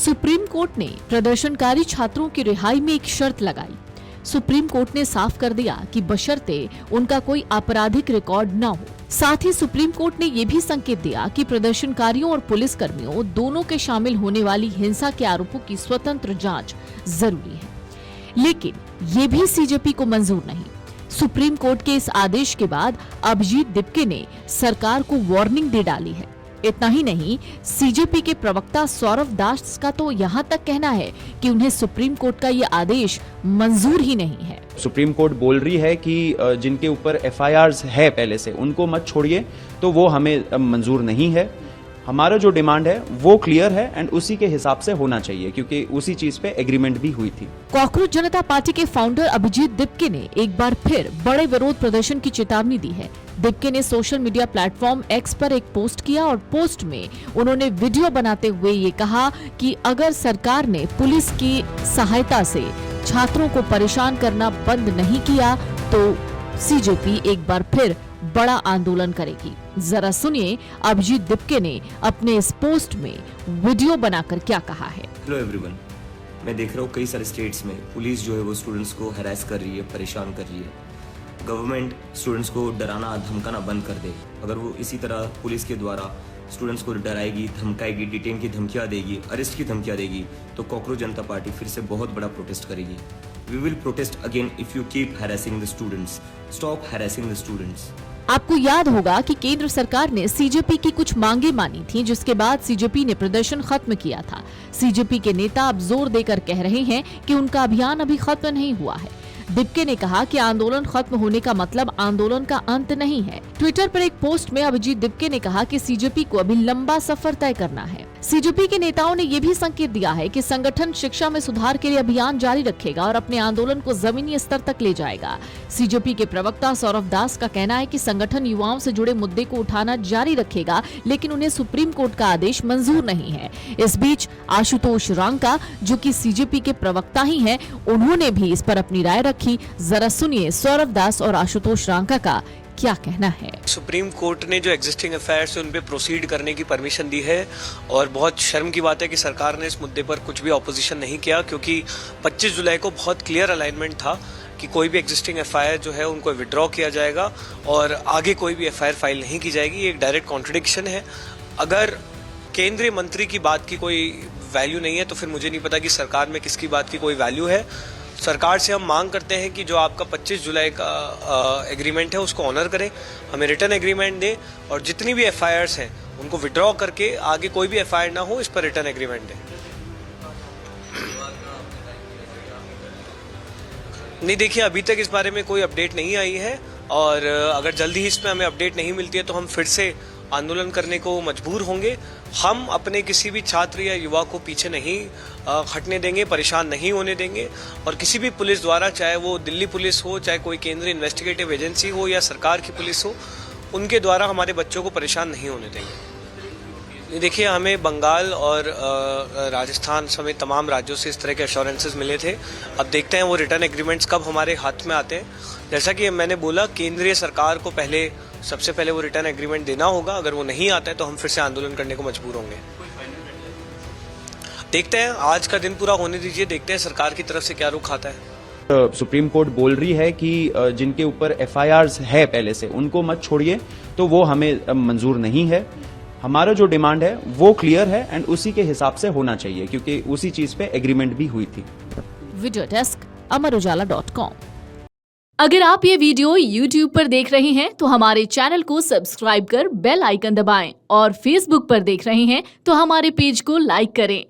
Supreme court ने प्रदर्शनकारी छात्रों की रिहाई में एक शर्त लगाई। सुप्रीम कोर्ट ने साफ कर दिया कि बशर्ते उनका कोई आपराधिक रिकॉर्ड न हो। साथ ही सुप्रीम कोर्ट ने यह भी संकेत दिया कि प्रदर्शनकारियों और पुलिस कर्मियों दोनों के शामिल होने वाली हिंसा के आरोपों की स्वतंत्र जांच जरूरी है। लेकिन ये भी सीजेपी को मंजूर नहीं। सुप्रीम कोर्ट के इस आदेश के बाद अभिजीत दिपके ने सरकार को वार्निंग दे डाली है। इतना ही नहीं, सीजेपी के प्रवक्ता सौरभ दास का तो यहाँ तक कहना है कि उन्हें सुप्रीम कोर्ट का ये आदेश मंजूर ही नहीं है। सुप्रीम कोर्ट बोल रही है कि जिनके ऊपर एफआईआर्स है पहले से उनको मत छोड़िए, तो वो हमें मंजूर नहीं है। हमारा जो डिमांड है वो क्लियर है एंड उसी के हिसाब से होना चाहिए, क्योंकि उसी चीज पे एग्रीमेंट भी हुई थी। कॉकरोच जनता पार्टी के फाउंडर अभिजीत दिपके ने एक बार फिर बड़े विरोध प्रदर्शन की चेतावनी दी है। दिपके ने सोशल मीडिया प्लेटफॉर्म एक्स पर एक पोस्ट किया और पोस्ट में उन्होंने वीडियो बनाते हुए ये कहा कि अगर सरकार ने पुलिस की सहायता से छात्रों को परेशान करना बंद नहीं किया तो सीजेपी एक बार फिर बड़ा आंदोलन करेगी। जरा सुनिए अभिजीत दिपके ने अपने इस पोस्ट में वीडियो बनाकर क्या कहा है। हेलो एवरीवन, मैं देख रहा हूँ कई सारे स्टेट्स में पुलिस जो है वो स्टूडेंट्स को हैरेस कर रही है, परेशान कर रही है। गवर्नमेंट स्टूडेंट्स को डराना धमकाना बंद कर दे। अगर वो इसी तरह पुलिस के द्वारा स्टूडेंट्स को डराएगी, धमकाएगी, डिटेन की धमकियाँ देगी, अरेस्ट की धमकियाँ देगी, तो कॉकरोच जनता पार्टी फिर से बहुत बड़ा प्रोटेस्ट करेगी। We will protest again if you keep harassing the students. Stop harassing the students. आपको याद होगा कि केंद्र सरकार ने सीजेपी की कुछ मांगे मानी थी, जिसके बाद सीजेपी ने प्रदर्शन खत्म किया था। सीजेपी के नेता अब जोर देकर कह रहे हैं कि उनका अभियान अभी खत्म नहीं हुआ है। दिपके ने कहा कि आंदोलन खत्म होने का मतलब आंदोलन का अंत नहीं है। ट्विटर पर एक पोस्ट में अभिजीत दिपके ने कहा कि सीजेपी को अभी लंबा सफर तय करना है। सीजेपी के नेताओं ने यह भी संकेत दिया है कि संगठन शिक्षा में सुधार के लिए अभियान जारी रखेगा और अपने आंदोलन को जमीनी स्तर तक ले जाएगा। सीजेपी के प्रवक्ता सौरभ दास का कहना है कि संगठन युवाओं से जुड़े मुद्दे को उठाना जारी रखेगा, लेकिन उन्हें सुप्रीम कोर्ट का आदेश मंजूर नहीं है। इस बीच आशुतोष रांका, जो कि सीजेपी के प्रवक्ता ही हैं, उन्होंने भी इस पर अपनी राय रखी। जरा सुनिए सौरभ दास और आशुतोष रांका का क्या कहना है। सुप्रीम कोर्ट ने जो एग्जिस्टिंग अफेयर्स है उन पे प्रोसीड करने की परमिशन दी है और बहुत शर्म की बात है कि सरकार ने इस मुद्दे पर कुछ भी ऑपोजिशन नहीं किया, क्योंकि 25 जुलाई को बहुत क्लियर अलाइनमेंट था कि कोई भी एग्जिस्टिंग एफआईआर जो है उनको विड्रॉ किया जाएगा और आगे कोई भी एफआईआर फाइल नहीं की जाएगी। ये एक डायरेक्ट कॉन्ट्रडिक्शन है। अगर केंद्रीय मंत्री की बात की कोई वैल्यू नहीं है तो फिर मुझे नहीं पता कि सरकार में किसकी बात की कोई वैल्यू है। सरकार से हम मांग करते हैं कि जो आपका 25 जुलाई का एग्रीमेंट है उसको ऑनर करें, हमें रिटर्न एग्रीमेंट दें और जितनी भी एफआईआर्स हैं उनको विड्रॉ करके आगे कोई भी एफआईआर ना हो इस पर रिटर्न एग्रीमेंट दें। नहीं, देखिए अभी तक इस बारे में कोई अपडेट नहीं आई है और अगर जल्दी ही इसमें हमें अपडेट नहीं मिलती है तो हम फिर से आंदोलन करने को मजबूर होंगे। हम अपने किसी भी छात्र या युवा को पीछे नहीं हटने देंगे, परेशान नहीं होने देंगे और किसी भी पुलिस द्वारा, चाहे वो दिल्ली पुलिस हो, चाहे कोई केंद्रीय इन्वेस्टिगेटिव एजेंसी हो या सरकार की पुलिस हो, उनके द्वारा हमारे बच्चों को परेशान नहीं होने देंगे। देखिए, हमें बंगाल और राजस्थान समेत तमाम राज्यों से इस तरह के एश्योरेंसेस मिले थे। अब देखते हैं वो रिटर्न एग्रीमेंट्स कब हमारे हाथ में आते हैं। जैसा कि मैंने बोला, केंद्रीय सरकार को सबसे पहले वो रिटर्न एग्रीमेंट देना होगा। अगर वो नहीं आता है तो हम फिर से आंदोलन करने को मजबूर होंगे। देखते हैं, आज का दिन पूरा होने दीजिए, देखते हैं सरकार की तरफ से क्या रुख आता है। सुप्रीम कोर्ट बोल रही है कि जिनके ऊपर एफआईआर्स है पहले से उनको मत छोड़िए, तो वो हमें मंजूर नहीं है। हमारा जो डिमांड है वो क्लियर है एंड उसी के हिसाब से होना चाहिए, क्योंकि उसी चीज पे एग्रीमेंट भी हुई थी। Video desk amarujala.com। अगर आप ये वीडियो YouTube पर देख रहे हैं तो हमारे चैनल को सब्सक्राइब कर बेल आइकन दबाएं और Facebook पर देख रहे हैं तो हमारे पेज को लाइक करें।